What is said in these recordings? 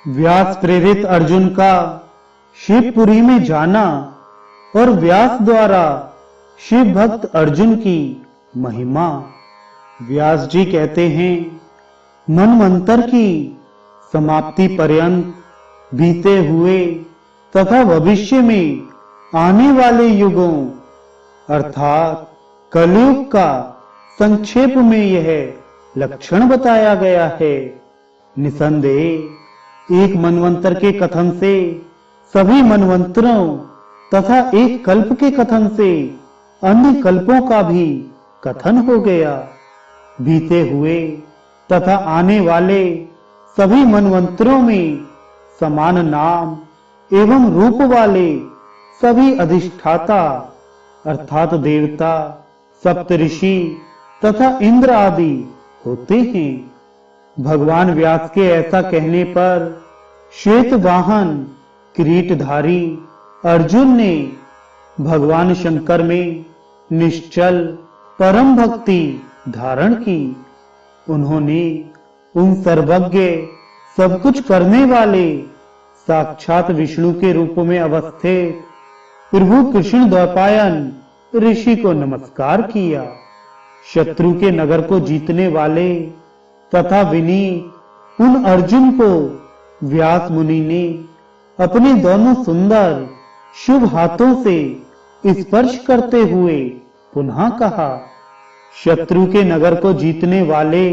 व्यास प्रेरित अर्जुन का शिवपुरी में जाना और व्यास द्वारा शिव भक्त अर्जुन की महिमा। व्यास जी कहते हैं, मनवंतर की समाप्ति पर्यंत बीते हुए तथा भविष्य में आने वाले युगों अर्थात कलयुग का संक्षेप में यह लक्षण बताया गया है। निसंदेह एक मनवंतर के कथन से सभी मनवंतरों तथा एक कल्प के कथन से अन्य कल्पों का भी कथन हो गया। बीते हुए तथा आने वाले सभी मनवंतरों में समान नाम एवं रूप वाले सभी अधिष्ठाता अर्थात देवता, सप्तऋषि तथा इंद्र आदि होते हैं। भगवान व्यास के ऐसा कहने पर श्वेत वाहन किरीटधारी अर्जुन ने भगवान शंकर में निश्चल परम भक्ति धारण की। उन्होंने उन सर्वज्ञ सब कुछ करने वाले साक्षात विष्णु के रूप में अवस्थित प्रभु कृष्ण द्वैपायन ऋषि को नमस्कार किया। शत्रु के नगर को जीतने वाले तथा विनीत उन अर्जुन को व्यास मुनि ने अपने दोनों सुंदर शुभ हाथों से स्पर्श करते हुए पुनः कहा, शत्रु के नगर को जीतने वाले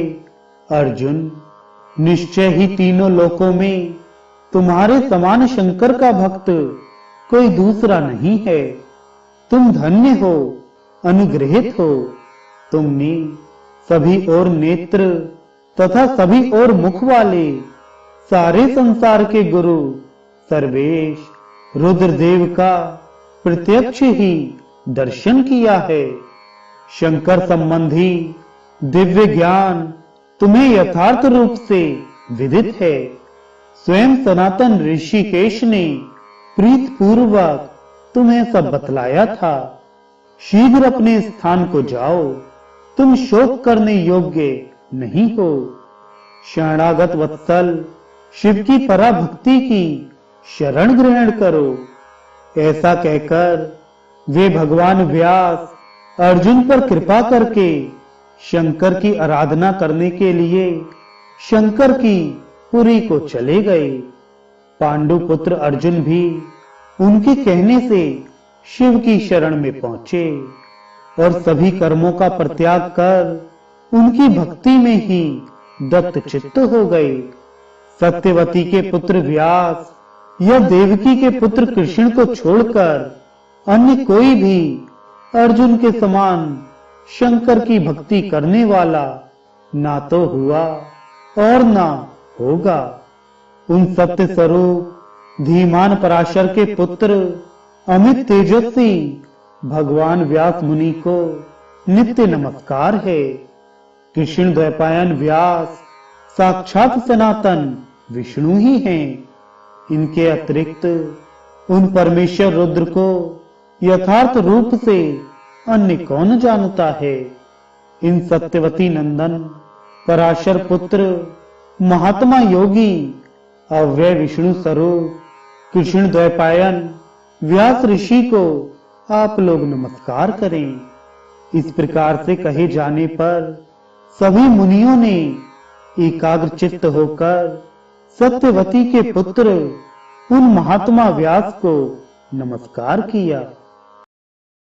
अर्जुन, निश्चय ही तीनों लोकों में तुम्हारे समान शंकर का भक्त कोई दूसरा नहीं है। तुम धन्य हो, अनुग्रहित हो। तुमने सभी और नेत्र तथा सभी और मुख वाले सारे संसार के गुरु सर्वेश रुद्रदेव का प्रत्यक्ष ही दर्शन किया है। शंकर संबंधी दिव्य ज्ञान तुम्हें यथार्थ रूप से विदित है। स्वयं सनातन ऋषिकेश ने प्रीत पूर्वक तुम्हें सब बतलाया था। शीघ्र अपने स्थान को जाओ, तुम शोक करने योग्य नहीं हो। शरणागत वत्सल शिव की पराभक्ति की शरण ग्रहण करो। ऐसा कहकर वे भगवान व्यास अर्जुन पर कृपा करके शंकर की आराधना करने के लिए शंकर की पुरी को चले गए। पांडु पुत्र अर्जुन भी उनके कहने से शिव की शरण में पहुंचे और सभी कर्मों का परित्याग कर उनकी भक्ति में ही दत्त चित्त हो गए। सत्यवती के पुत्र व्यास या देवकी के पुत्र कृष्ण को छोड़कर अन्य कोई भी अर्जुन के समान शंकर की भक्ति करने वाला ना तो हुआ और ना होगा। उन सत्य स्वरूप धीमान पराशर के पुत्र अमित तेजस्वी भगवान व्यास मुनि को नित्य नमस्कार है। कृष्ण द्वैपायन व्यास साक्षात सनातन विष्णु ही हैं। इनके अतिरिक्त उन परमेश्वर रुद्र को यथार्थ रूप से अन्य कौन जानता है। इन सत्यवती नंदन पराशर पुत्र महात्मा योगी अव्यय विष्णु स्वरूप कृष्ण द्वैपायन व्यास ऋषि को आप लोग नमस्कार करें। इस प्रकार से कहे जाने पर सभी मुनियों ने एकाग्र चित्त होकर सत्यवती के पुत्र उन महात्मा व्यास को नमस्कार किया।